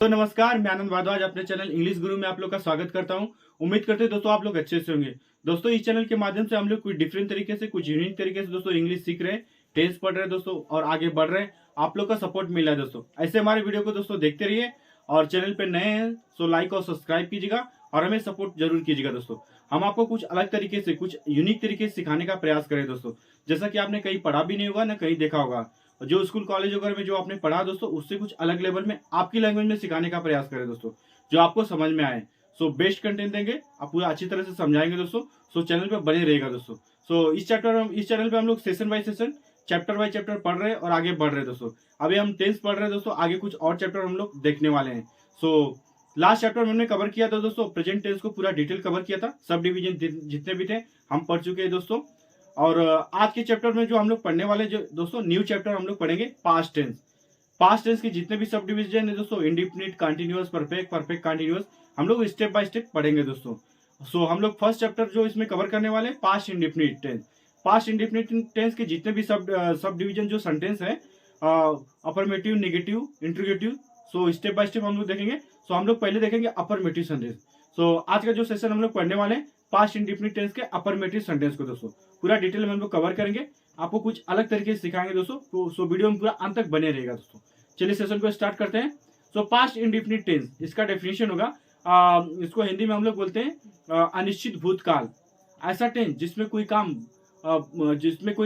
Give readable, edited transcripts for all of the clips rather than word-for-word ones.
तो नमस्कार, मैं आनंद भारद्वाज अपने चैनल इंग्लिश गुरु में आप लोग का स्वागत करता हूं। उम्मीद करते हैं दोस्तों आप लोग अच्छे से होंगे। दोस्तों इस चैनल के माध्यम से हम लोग कुछ डिफरेंट तरीके से, कुछ यूनिक तरीके से दोस्तों इंग्लिश सीख रहे हैं, टेंस पढ़ रहे हैं दोस्तों और आगे बढ़ रहे हैं। आप लोग का सपोर्ट मिल रहा है दोस्तों। ऐसे हमारे वीडियो को दोस्तों देखते रहिए और चैनल पे नए हैं तो लाइक और सब्सक्राइब कीजिएगा और हमें सपोर्ट जरूर कीजिएगा दोस्तों। हम आपको कुछ अलग तरीके से, कुछ यूनिक तरीके से सिखाने का प्रयास करें दोस्तों। जैसा कि आपने कहीं पढ़ा भी नहीं होगा ना कहीं देखा होगा। जो स्कूल कॉलेज वगैरह में जो आपने पढ़ा दोस्तों, उससे कुछ अलग लेवल में आपकी लैंग्वेज में सिखाने का प्रयास करें दोस्तों, जो आपको समझ में आए। सो बेस्ट कंटेंट देंगे, आप पूरा अच्छी तरह से समझाएंगे दोस्तों। सो चैनल पे बने रहेगा दोस्तों। सो इस चैनल पे हम लोग session bye session, chapter by chapter पढ़ रहे हैं और आगे बढ़ रहे हैं दोस्तों। अभी हम टेंस पढ़ रहे हैं दोस्तों, आगे कुछ और चैप्टर हम लोग देखने वाले हैं। सो लास्ट चैप्टर में हमने कवर किया था दोस्तों, प्रेजेंट टेंस को पूरा डिटेल कवर किया था। सब डिवीजन जितने भी थे हम पढ़ चुके हैं दोस्तों। और आज के चैप्टर में जो हम लोग पढ़ने वाले, जो दोस्तों न्यू चैप्टर हम लोग पढ़ेंगे पास्ट टेंस। पास्ट टेंस के जितने भी सब डिवीजन है दोस्तों, indefinite, continuous, perfect, perfect continuous, हम लोग स्टेप बाय स्टेप पढ़ेंगे दोस्तों। सो हम लोग फर्स्ट चैप्टर जो इसमें कवर करने वाले past indefinite tense. Past indefinite tense के जितने भी सब डिवीजन जो सेंटेंस है, affirmative, negative, interrogative, so step by step हम लोग देखेंगे। सो हम लोग पहले देखेंगे अफर्मेटिव सेंटेंस। सो आज का जो सेशन हम लोग पढ़ने वाले हैं पास्ट इंडिफिनिट टेंस के अफर्मेटिव सेंटेंस को दोस्तों पूरा डिटेल में हम लोग कवर करेंगे। आपको कुछ अलग तरीके से सिखाएंगे दोस्तों। सो वीडियो में पूरा अंत तक बने रहेगा दोस्तों। चलिए सेशन को स्टार्ट करते हैं। सो पास्ट इंडिफिनिट टेंस, इसका डेफिनेशन होगा, इसको हिंदी में हम लोग बोलते हैं अनिश्चित भूतकाल। ऐसा टेंस जिसमें कोई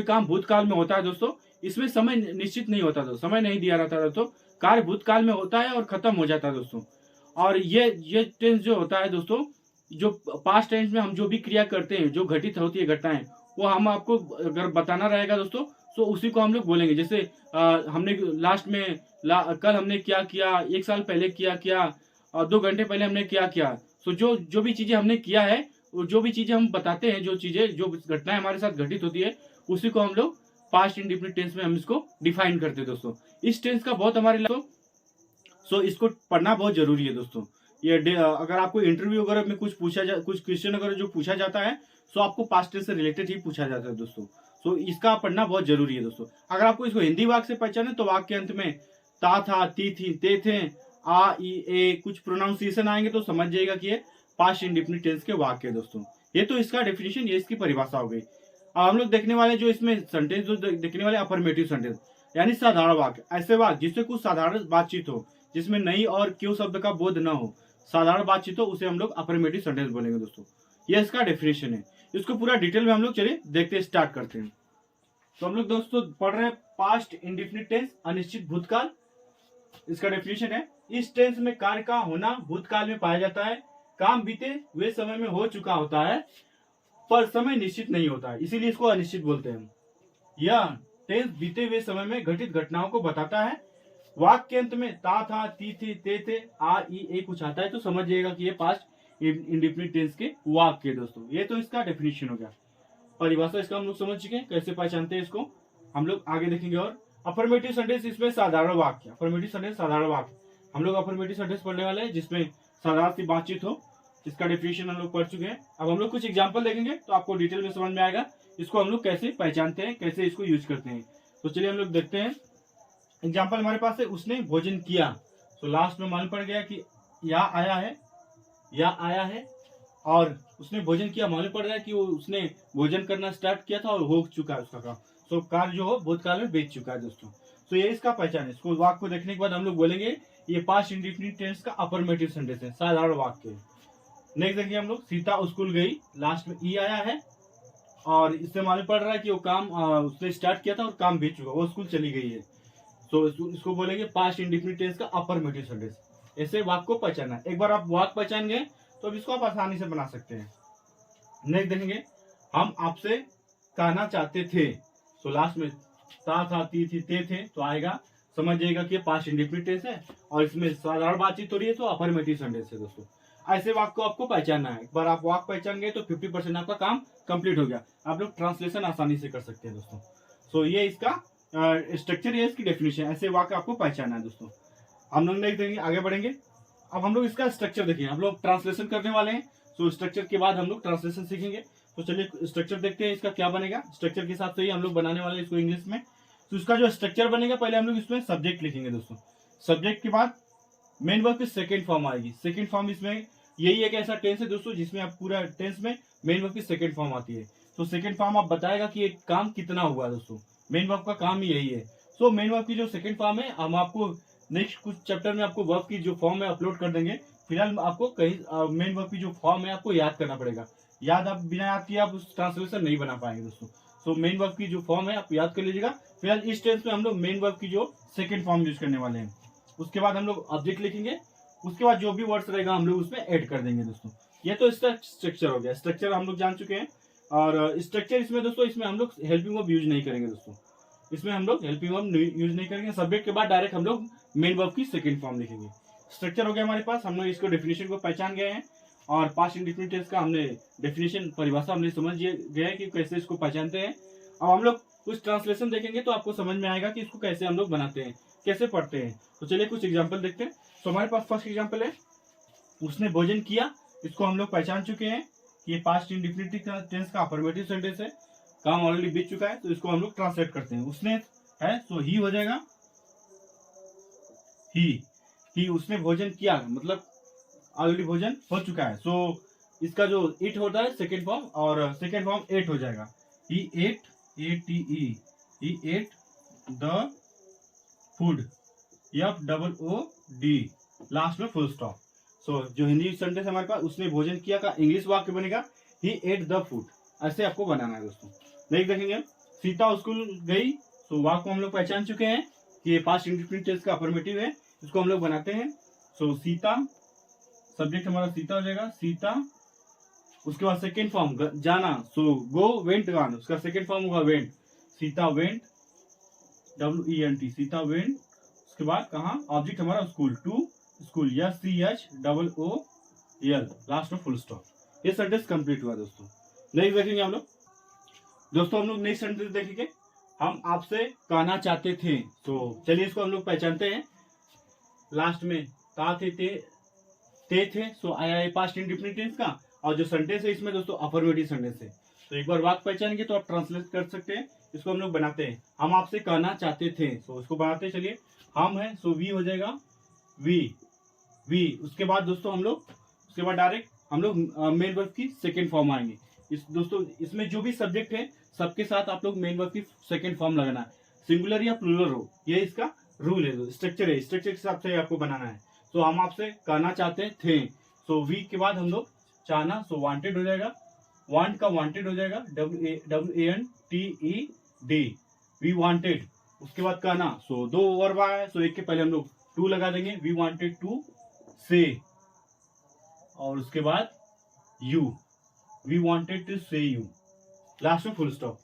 काम भूतकाल में होता है दोस्तों। इसमें समय निश्चित नहीं होता दोस्तों, समय नहीं दिया रहता दोस्तों। कार्य भूतकाल में होता है और खत्म हो जाता है दोस्तों। और ये टेंस जो होता है दोस्तों, जो पास्ट टेंस में हम जो भी क्रिया करते हैं, जो घटित होती है घटनाएं, वो हम आपको अगर बताना रहेगा दोस्तों, तो उसी को हम लोग बोलेंगे। जैसे हमने लास्ट में कल हमने क्या किया, एक साल पहले किया, और 2 घंटे पहले हमने क्या किया। सो जो भी चीजें हमने किया है, जो भी चीजें हम बताते हैं, जो घटनाएं हमारे साथ घटित होती है, उसी को हम लोग पास्ट इंडिफिनिट टेंस में हम इसको डिफाइन करते हैं दोस्तों। इस टेंस का बहुत हमारे सो इसको पढ़ना बहुत जरूरी है दोस्तों। ये अगर आपको इंटरव्यू वगैरह में कुछ क्वेश्चन अगर जो पूछा जाता है, सो आपको पास्ट टेंस से रिलेटेड ही पूछा जाता है दोस्तों। सो इसका पढ़ना बहुत जरूरी है दोस्तों। अगर आपको इसको हिंदी वाक्य से पहचाने तो वाक्य के अंत में ता था, ती थी, ते थे, आ, ई, ए कुछ प्रोनाउंसिएशन आएंगे तो समझ जाएगा कि ये पास्ट इंडिफिनिट टेंस के वाक्य है दोस्तों। ये तो इसका डेफिनेशन, ये इसकी परिभाषा हो गई। अब हम लोग देखने वाले जो इसमें सेंटेंस जो देखने वाले अफर्मेटिव सेंटेंस, यानी साधारण वाक्य। ऐसे वाक्य जिससे कुछ साधारण बातचीत हो, जिसमें नहीं और क्यों शब्द का बोध न हो, साधारण बातचीत हो, उसे हम लोग अफर्मेटिव सेंटेंस बोलेंगे दोस्तों। ये इसका डेफिनेशन है। इसको पूरा डिटेल में हम लोग चलिए देखते स्टार्ट करते हैं। तो हम लोग दोस्तों पढ़ रहे हैं पास्ट इंडिफिनिट टेंस, अनिश्चित भूतकाल। इसका डेफिनेशन है, इस टेंस में कार्य का होना भूतकाल में पाया जाता है। काम बीते हुए समय में हो चुका होता है, पर समय निश्चित नहीं होता है, इसीलिए इसको अनिश्चित बोलते हैं। यह टेंस बीते हुए समय में घटित घटनाओं को बताता है। वाक्य के अंत में ता था, ती थी, ते थे, आ, ई, ए कुछ आता है तो समझ जाइएगा कि ये पास्ट इंडिफिनिट टेंस के वाक्य है दोस्तों। ये तो इसका डेफिनेशन हो गया। परिभाषा इसका हम लोग समझ चुके हैं, कैसे पहचानते हैं इसको हम लोग आगे देखेंगे। और अफर्मेटिव सेंटेंस, इसमें साधारण वाक्य, अफर्मेटिव सेंटेंस साधारण वाक्य हम लोग अफर्मेटिव सेंटेंस पढ़ने वाले हैं जिसमें साधारण सी बातचीत हो। इसका डेफिनेशन हम लोग पढ़ चुके हैं। अब हम लोग कुछ एग्जाम्पल देखेंगे तो आपको डिटेल में समझ में आएगा इसको हम लोग कैसे पहचानते हैं, कैसे इसको यूज करते हैं। तो चलिए हम लोग देखते हैं। एग्जाम्पल हमारे पास है, उसने भोजन किया। तो लास्ट में मालूम पड़ गया कि या आया है और उसने भोजन किया, मालूम पड़ रहा है कि उसने भोजन करना स्टार्ट किया था और हो चुका है उसका काम। सो कार्य जो हो भूतकाल में बीत चुका है दोस्तों। तो ये इसका पहचान है। इसको वाक्य को देखने के बाद हम लोग बोलेंगे ये पास्ट इंडिफिनिट टेंस का अफर्मेटिव सेंटेंस है, साधारण वाक्य है। नेक्स्ट देखिए हम लोग, सीता स्कूल गई, लास्ट में ई आया है और इससे मालूम पड़ रहा है कि वो काम उसने स्टार्ट किया था और काम बीत चुका, वो स्कूल चली गई है। तो इसको बोलेंगे पास्ट इंडिफिनिट टेंस का अफर्मेटिव सेंटेंस। ऐसे वाक्य को पहचानना, एक बार आप वाक्य पहचान गए तो अब इसको आप आसानी से बना सकते हैं। नेक्स्ट देखेंगे, हम आपसे कहना चाहते थे। तो लास्ट में ता था, ती थी, ते थे तो आएगा, समझ जाएगा कि पास्ट इंडिफिनिट टेंस है और इसमें साधारण बातचीत हो रही है तो अफर्मेटिव सेंटेंस है दोस्तों। ऐसे वाक्य को आपको पहचानना है। एक बार आप वाक्य पहचान गए तो 50% आपका काम कंप्लीट हो गया। आप लोग ट्रांसलेशन आसानी से कर सकते हैं दोस्तों। सो ये इसका स्ट्रक्चर है, इसकी डेफिनेशन। ऐसे वाक्य आपको पहचानना है दोस्तों। हम लोग नहीं देखेंगे, आगे बढ़ेंगे। अब हम लोग इसका स्ट्रक्चर देखिए, हम लोग ट्रांसलेशन करने वाले हैं। सो स्ट्रक्चर के बाद हम लोग ट्रांसलेशन सीखेंगे। तो चलिए स्ट्रक्चर देखते हैं इसका क्या बनेगा। स्ट्रक्चर के हिसाब से ही हम लोग बनाने वाले हैं इसको इंग्लिश में। तो इसका जो स्ट्रक्चर बनेगा, पहले हम लोग इसमें सब्जेक्ट लिखेंगे दोस्तों। सब्जेक्ट के बाद मेन वर्ब की सेकंड फॉर्म आएगी। सेकंड फॉर्म इसमें यही एक ऐसा टेंस है दोस्तों जिसमें आप पूरा टेंस में मेन वर्ब की सेकंड फॉर्म आती है। तो सेकंड फॉर्म आप बताएगा कि ये काम कितना हुआ दोस्तों, मेन वर्ब का काम ही यही है। सो मेन वर्ब की जो सेकंड फॉर्म है हम आपको नेक्स्ट कुछ चैप्टर में आपको वर्ब की जो फॉर्म है अपलोड कर देंगे। फिलहाल आपको कहीं मेन वर्ब की जो फॉर्म है आपको याद करना पड़ेगा। याद आप बिना याद किए आप उस ट्रांसलेशन नहीं बना पाएंगे दोस्तों। सो मेन वर्ब की जो फॉर्म है आप याद कर लीजिएगा। फिलहाल इस टेंस में हम लोग मेन वर्ब की जो सेकंड फॉर्म यूज करने वाले हैं। उसके बाद हम लोग ऑब्जेक्ट लिखेंगे, उसके बाद जो भी वर्ड्स रहेगा हम लोग उसमें ऐड कर देंगे दोस्तों। ये तो इसका स्ट्रक्चर हो गया, स्ट्रक्चर हम लोग जान चुके हैं। और स्ट्रक्चर इसमें दोस्तों इसमें हम लोग हेल्पिंग वर्ब यूज नहीं करेंगे दोस्तों। इसमें हम लोग हेल्पिंग वर्ब यूज नहीं करेंगे। सब्जेक्ट के बाद डायरेक्ट हम लोग मेन वर्ब की सेकंड फॉर्म लिखेंगे। स्ट्रक्चर हो गया हमारे पास, हम लोग इसको डेफिनेशन को पहचान गए हैं और पास्ट इंडेफिनिट टेंस का हमने डेफिनेशन परिभाषा हमने समझ गए कि कैसे इसको पहचानते हैं। अब हम लोग कुछ ट्रांसलेशन देखेंगे तो आपको समझ में आएगा कि इसको कैसे हम लोग बनाते हैं, कैसे पढ़ते हैं। तो चलिए कुछ एग्जाम्पल देखते हैं। तो हमारे पास फर्स्ट एग्जाम्पल है, उसने भोजन किया। इसको हम लोग पहचान चुके हैं कि ये पास्ट इंडेफिनिट टेंस का अफर्मेटिव सेंटेंस है, काम ऑलरेडी बीत चुका है। तो इसको हम लोग ट्रांसलेट करते हैं। उसने है तो ही हो जाएगा, ही उसने भोजन किया मतलब ऑलरेडी भोजन हो चुका है। सो इसका जो इट होता है सेकेंड फॉर्म, और सेकेंड फॉर्म एट हो जाएगा। He ate, ATE, he ate the food, FOOD, last में फुल स्टॉप। सो जो हिंदी सेंटेंस हमारे पास उसने भोजन किया का इंग्लिश वाक्य बनेगा ही एट द फूड। ऐसे आपको बनाना है दोस्तों। नेक्स्ट देखेंगे, सीता स्कूल गई। सो वाक्य हम लोग पहचान चुके हैं कि ये पास्ट इंडेफिनिट टेंस का अफर्मेटिव है। इसको हम लोग बनाते हैं। सो सीता, सब्जेक्ट हमारा सीता हो जाएगा, सीता। उसके बाद सेकेंड फॉर्म जाना, सो गो वेंट गॉन, उसका सेकेंड फॉर्म होगा went. Sita went, WENT, Sita went. उसके बाद कहा ऑब्जेक्ट हमारा school, to school, SCHOOL, last में फुल स्टॉप। ये सेंटेंस कंप्लीट हुआ दोस्तों। नेक्स्ट देखेंगे हम लोग। दोस्तों हम लोग नेक्स्ट सेंटेंस देखेंगे, हम आपसे कहना चाहते थे। तो चलिए इसको हम लोग पहचानते हैं। लास्ट में ता थे, ते थे। सो आया है पास्ट इंडेफिनिट टेंस का, और जो सेंटेंस है इसमें दोस्तों अफर्मेटिव सेंटेंस है। तो एक बार वाक्य पहचानेंगे तो आप ट्रांसलेट कर सकते हैं। इसको हम लोग बनाते हैं, हम आपसे कहना चाहते थे। सो इसको बनाते हैं, चलिए। हम है सो वी हो जाएगा, वी। उसके बाद दोस्तों हम लोग उसके बाद डायरेक्ट हम लोग मेन वर्ब की सेकंड फॉर्म आएंगे। दोस्तों इसमें जो भी सब्जेक्ट है सबके साथ आप लोग मेन वर्ब की सेकंड फॉर्म लगाना है, सिंगुलर या प्लूरल हो। ये इसका रूल है, स्ट्रक्चर है। स्ट्रक्चर के हिसाब से आपको बनाना है। तो हम आपसे कहना चाहते थे। सो वी के बाद हम लोग चाहना, सो वांटेड हो जाएगा, वांट का वांटेड हो जाएगा, WANTED, वी वांटेड। उसके बाद कहना, सो दो वर्ब आया, सो एक के पहले हम लोग टू लगा देंगे, वी वांटेड टू से। और उसके बाद यू, वी वांटेड टू से यू, लास्ट में फुल स्टॉप।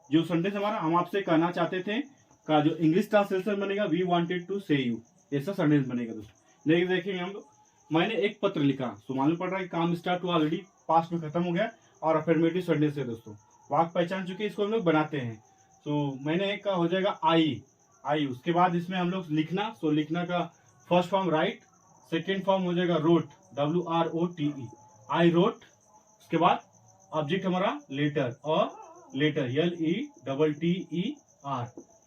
जो सेंटेंस हमारा हम आपसे कहना चाहते थे का जो इंग्लिश ट्रांसलेशन बनेगा, वी वांटेड टू से यू, ऐसा सेंटेंस बनेगा दोस्तों। नेक्स्ट देखेंगे हम लोग, मैंने एक पत्र लिखा। सो मालूम पड़ रहा है काम स्टार्ट हुआ, ऑलरेडी पास्ट में खत्म हो गया और अफर्मेटिव सेंटेंस है दोस्तों। वाक्य पहचान चुके, इसको हम लोग बनाते हैं। सो मैंने एक का हो जाएगा आई। उसके बाद इसमें हम लोग लिखना, सो लिखना का first form right, second form हो जाएगा रोट, WROTE, आई रोट। उसके बाद ऑब्जेक्ट हमारा लेटर, और लेटर LETTER,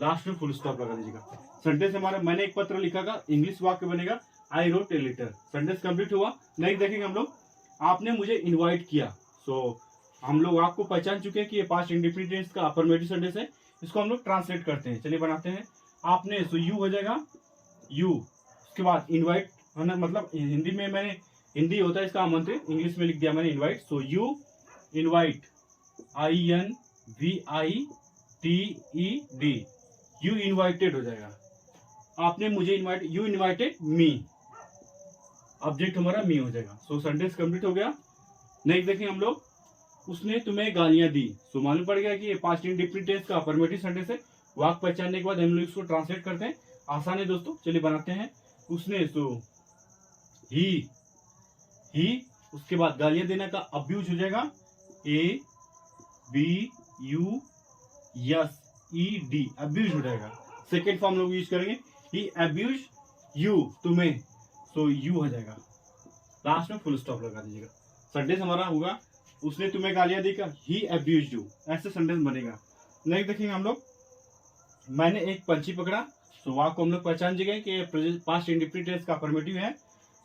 लास्ट में फुल स्टॉप लगा दीजिएगा। सेंटेंस हमारा मैंने एक पत्र लिखा का इंग्लिश वाक्य बनेगा I wrote a letter. Sentence complete हुआ। नेक्स्ट देखेंगे हम लोग, आपने मुझे इनवाइट किया। सो हम लोग आपको पहचान चुके हैं कि ये पास्ट इंडेफिनिट टेंस का अफर्मेटिव सेंटेंस है। इसको हम लोग ट्रांसलेट करते हैं, चलिए बनाते हैं। आपने, सो यू हो जाएगा, यू। उसके बाद इनवाइट मतलब हिंदी में मैंने, हिंदी होता है इसका आमंत्रित, इंग्लिश में लिख दिया मैंने invite. So you invite, INVITED, you invited हो जाएगा। आपने मुझे invite, you invited me, object हमारा मी हो जाएगा। सो सेंटेंस कंप्लीट हो गया। नेक्स्ट देखें हम लोग, उसने तुम्हें गालियां दी। सो मालूम पड़ गया कि ये पास्ट इंडेफिनिट टेंस का अफर्मेटिव सेंटेंस है। वाक्य पहचानने के बाद हम लोग इसको ट्रांसलेट करते हैं, आसान है दोस्तों। चलिए बनाते हैं। उसने, सो ही। उसके बाद गालियां देने का अब्यूज हो जाएगा, ABUSED, अब्यूज हो जाएगा। सेकेंड फॉर्म लोग यूज करेंगे, ही अब्यूज यू, तुम्हें। सो यू हो जाएगा, लास्ट में फुल स्टॉप लगा दीजिएगा। सेंटेंस हमारा होगा, उसने तुम्हें गालियां दी का ही अब्यूज यू, ऐसे सेंटेंस बनेगा। नेक्स्ट देखेंगे हम लोग, मैंने एक पंछी पकड़ा। सो वाक को हम लोग पहचान गए कि पास्ट इंडेफिनिट टेंस का अफर्मेटिव है।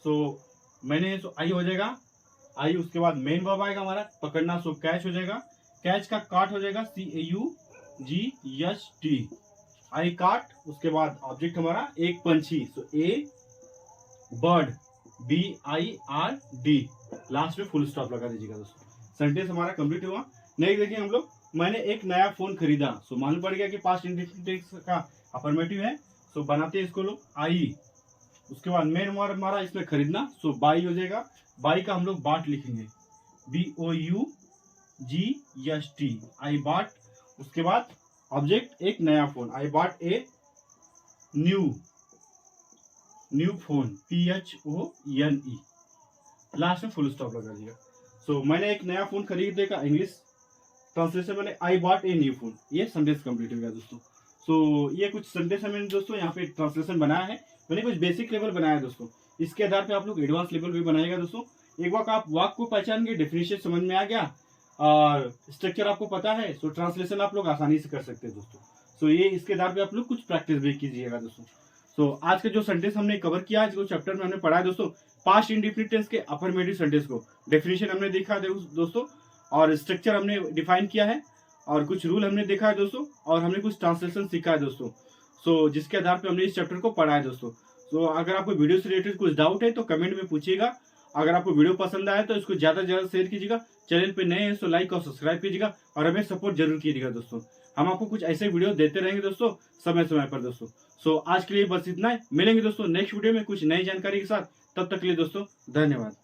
सो मैंने सो आई हो जाएगा, आई उसके बाद मेन वर्ब आएगा हमारा पकड़ना, सो कैच हो जाएगा, कैच का काट हो जाएगा CAUGHT, आई काट। उसके बाद ऑब्जेक्ट हमारा एक पंछी, सो ए बर्ड, BIRD, लास्ट में फुल स्टॉप लगा दीजिएगा दोस्तों। सेंटेंस हमारा कंप्लीट हुआ। नेक्स्ट देखिए हम लोग, मैंने एक नया फोन खरीदा। सो मालूम पड़ गया कि पास्ट इंडेफिनिट टेंस का अफर्मेटिव है। सो बनाते हैं इसको लोग आई, उसके बाद मेन वर्ब हमारा इसमें खरीदना, सो बाई हो जाएगा, बाई का हम लोग बाट लिखेंगे, BOUGHT, आई बाट। उसके बाद ऑब्जेक्ट एक नया फोन, आई बाट a new phone, PHONE, last में फुल स्टॉप लगा दिया। सो मैंने एक नया फोन खरीदे का इंग्लिश ट्रांसलेशन मैंने I bought a new phone, ये सेंटेंस कंप्लीट हो गया दोस्तों। सो ये कुछ सेंटेंस मैंने दोस्तों यहाँ पे ट्रांसलेशन बनाया है, मैंने कुछ बेसिक लेवल बनाया है दोस्तों। इसके आधार पे आप लोग एडवांस लेवल भी बनाएगा दोस्तों। एक बार आप वाक को पहचान के डेफिनेशन समझ में आ गया और स्ट्रक्चर आपको पता है, सो ट्रांसलेशन आप लोग आसानी से कर सकते हैं दोस्तों। सो ये इसके आधार पे आप लोग कुछ प्रैक्टिस भी कीजिएगा दोस्तों। सो आज का जो सेंटेंस हमने कवर किया, जो चैप्टर में हमने पढ़ा है दोस्तों, पास्ट इंडेफिनिट टेंस के अफर्मेटिव सेंटेंस को डेफिनेशन हमने देखा दोस्तों, और स्ट्रक्चर हमने डिफाइन किया है, और कुछ रूल हमने देखा है दोस्तों, और हमने कुछ ट्रांसलेशन सीखा है दोस्तों। सो जिसके आधार पे हमने इस चैप्टर को पढ़ा है दोस्तों। सो अगर आपको वीडियो से रिलेटेड कुछ डाउट है तो कमेंट में पूछिएगा। अगर आपको वीडियो पसंद आया तो इसको ज़्यादा से ज़्यादा शेयर कीजिएगा। चैनल पे नए हैं तो लाइक और सब्सक्राइब कीजिएगा, और हमें सपोर्ट जरूर कीजिएगा दोस्तों। हम आपको कुछ ऐसे वीडियो देते रहेंगे दोस्तों समय समय पर दोस्तों। सो आज के लिए बस इतना ही, मिलेंगे दोस्तों नेक्स्ट वीडियो में कुछ नई जानकारी के साथ। तब तक के लिए दोस्तों धन्यवाद।